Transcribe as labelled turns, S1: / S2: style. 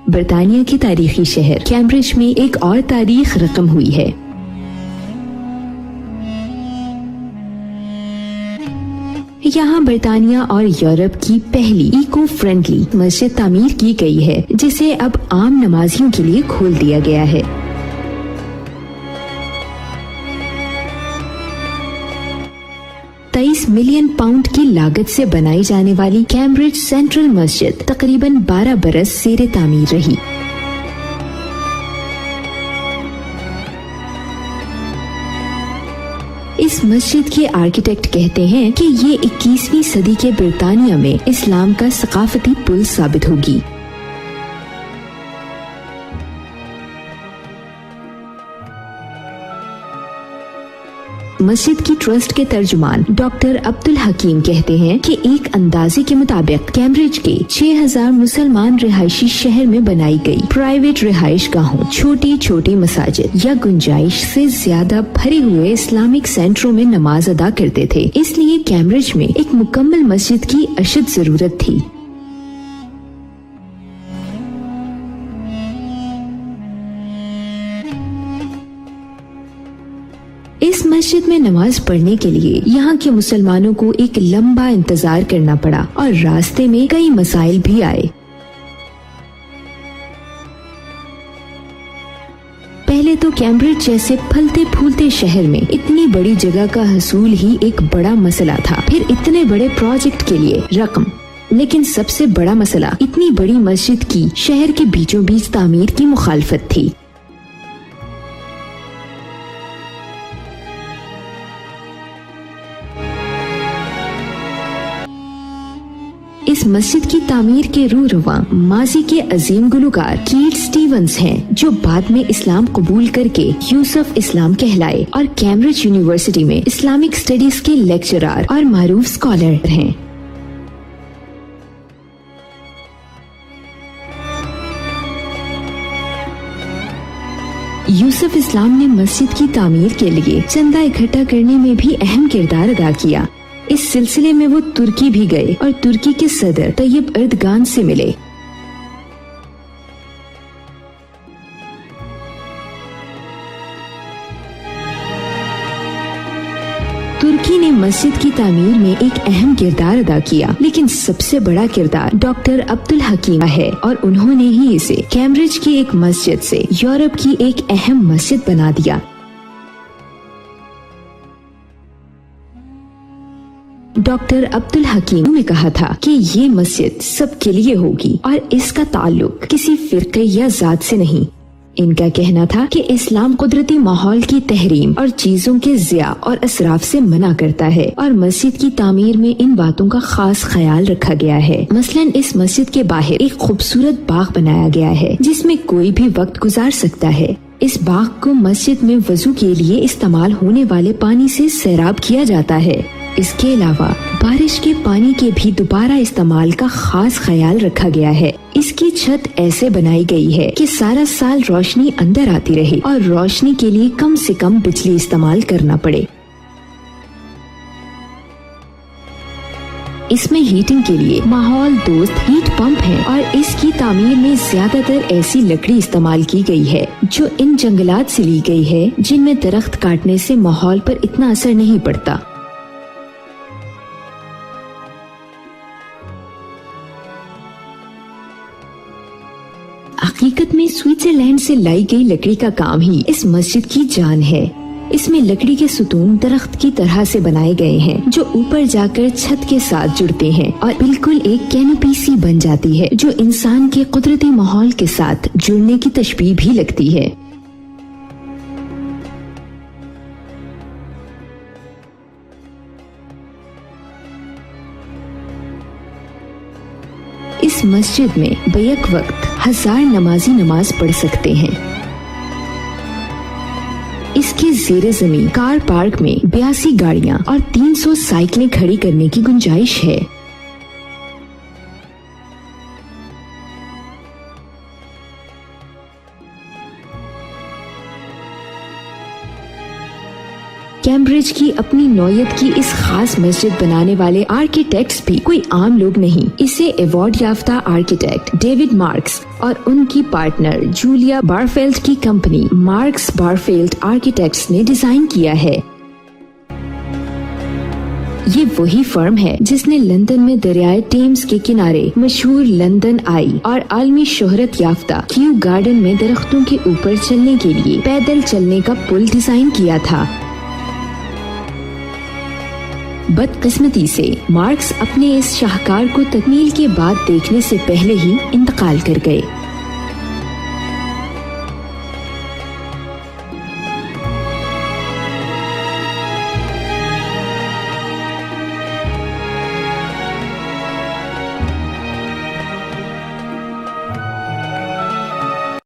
S1: बरतानिया के तारीखी शहर कैम्ब्रिज में एक और तारीख रकम हुई है। यहाँ बरतानिया और यूरोप की पहली इको फ्रेंडली मस्जिद तामीर की गई है, जिसे अब आम नमाजियों के लिए खोल दिया गया है। £23 मिलियन की लागत से बनाई जाने वाली कैम्ब्रिज सेंट्रल मस्जिद तकरीबन 12 बरस ज़ेरे तामीर रही। इस मस्जिद के आर्किटेक्ट कहते हैं कि ये 21वीं सदी के बरतानिया में इस्लाम का सकाफती पुल साबित होगी। मस्जिद की ट्रस्ट के तर्जुमान डॉक्टर अब्दुल हकीम कहते हैं कि एक अंदाजे के मुताबिक कैम्ब्रिज के 6000 मुसलमान रिहायशी शहर में बनाई गई प्राइवेट रिहाइश गाहों, छोटी छोटी मसाजिद या गुंजाइश से ज्यादा भरे हुए इस्लामिक सेंटरों में नमाज अदा करते थे। इसलिए कैम्ब्रिज में एक मुकम्मल मस्जिद की अशद जरूरत थी। इस मस्जिद में नमाज पढ़ने के लिए यहाँ के मुसलमानों को एक लंबा इंतजार करना पड़ा और रास्ते में कई मसाइल भी आए। पहले तो कैम्ब्रिज जैसे फलते फूलते शहर में इतनी बड़ी जगह का हसूल ही एक बड़ा मसला था। फिर इतने बड़े प्रोजेक्ट के लिए रकम, लेकिन सबसे बड़ा मसला इतनी बड़ी मस्जिद की शहर के बीचों बीच तामीर की मुखालफत थी। इस मस्जिद की तामीर के रूरवा माजी के अजीम गुलकार कीट स्टीवंस हैं, जो बाद में इस्लाम कबूल करके यूसुफ इस्लाम कहलाए और कैम्ब्रिज यूनिवर्सिटी में इस्लामिक स्टडीज के लेक्चरर और मारूफ स्कॉलर हैं। यूसुफ इस्लाम ने मस्जिद की तामीर के लिए चंदा इकट्ठा करने में भी अहम किरदार अदा किया। इस सिलसिले में वो तुर्की भी गए और तुर्की के सदर तैयब एर्दोगान से मिले। तुर्की ने मस्जिद की तामीर में एक अहम किरदार अदा किया, लेकिन सबसे बड़ा किरदार डॉक्टर अब्दुल हकीम है और उन्होंने ही इसे कैम्ब्रिज की एक मस्जिद से यूरोप की एक अहम मस्जिद बना दिया। डॉक्टर अब्दुल हकीम ने कहा था कि ये मस्जिद सबके लिए होगी और इसका ताल्लुक किसी फिरके या जात से नहीं। इनका कहना था कि इस्लाम कुदरती माहौल की तहरीम और चीजों के ज़िया और असराफ से मना करता है और मस्जिद की तामीर में इन बातों का खास ख्याल रखा गया है। मसलन इस मस्जिद के बाहर एक खूबसूरत बाग बनाया गया है जिसमें कोई भी वक्त गुजार सकता है। इस बाग को मस्जिद में वजू के लिए इस्तेमाल होने वाले पानी से सैराब किया जाता है। इसके अलावा बारिश के पानी के भी दोबारा इस्तेमाल का खास ख्याल रखा गया है। इसकी छत ऐसे बनाई गई है कि सारा साल रोशनी अंदर आती रहे और रोशनी के लिए कम से कम बिजली इस्तेमाल करना पड़े। इसमें हीटिंग के लिए माहौल दोस्त हीट पंप है और इसकी तामीर में ज्यादातर ऐसी लकड़ी इस्तेमाल की गई है जो इन जंगलात से ली गई है जिनमें दरख्त काटने से माहौल पर इतना असर नहीं पड़ता। हकीकत में स्विट्जरलैंड से लाई गई लकड़ी का काम ही इस मस्जिद की जान है। इसमें लकड़ी के सुतून दरख्त की तरह से बनाए गए हैं जो ऊपर जाकर छत के साथ जुड़ते हैं और बिल्कुल एक कैनोपी सी बन जाती है जो इंसान के कुदरती माहौल के साथ जुड़ने की तशबीह भी लगती है। इस मस्जिद में बैक वक्त 1000 नमाजी नमाज पढ़ सकते हैं। इसके ज़ेरे ज़मीन कार पार्क में 82 गाड़ियां और 300 साइकिलें खड़ी करने की गुंजाइश है। कैम्ब्रिज की अपनी नौयत की इस खास मस्जिद बनाने वाले आर्किटेक्ट्स भी कोई आम लोग नहीं। इसे अवार्ड याफ्ता आर्किटेक्ट डेविड मार्क्स और उनकी पार्टनर जूलिया बारफेल्ड की कंपनी मार्क्स बारफेल्ड आर्किटेक्ट्स ने डिजाइन किया है। ये वही फर्म है जिसने लंदन में दरियाए टेम्स के किनारे मशहूर लंदन आई और आलमी शोहरत याफ्ता क्यू गार्डन में दरख्तों के ऊपर चलने के लिए पैदल चलने का पुल डिजाइन किया था। बदकिस्मती से मार्क्स अपने इस शाहकार को तकमील के बाद देखने से पहले ही इंतकाल कर गए।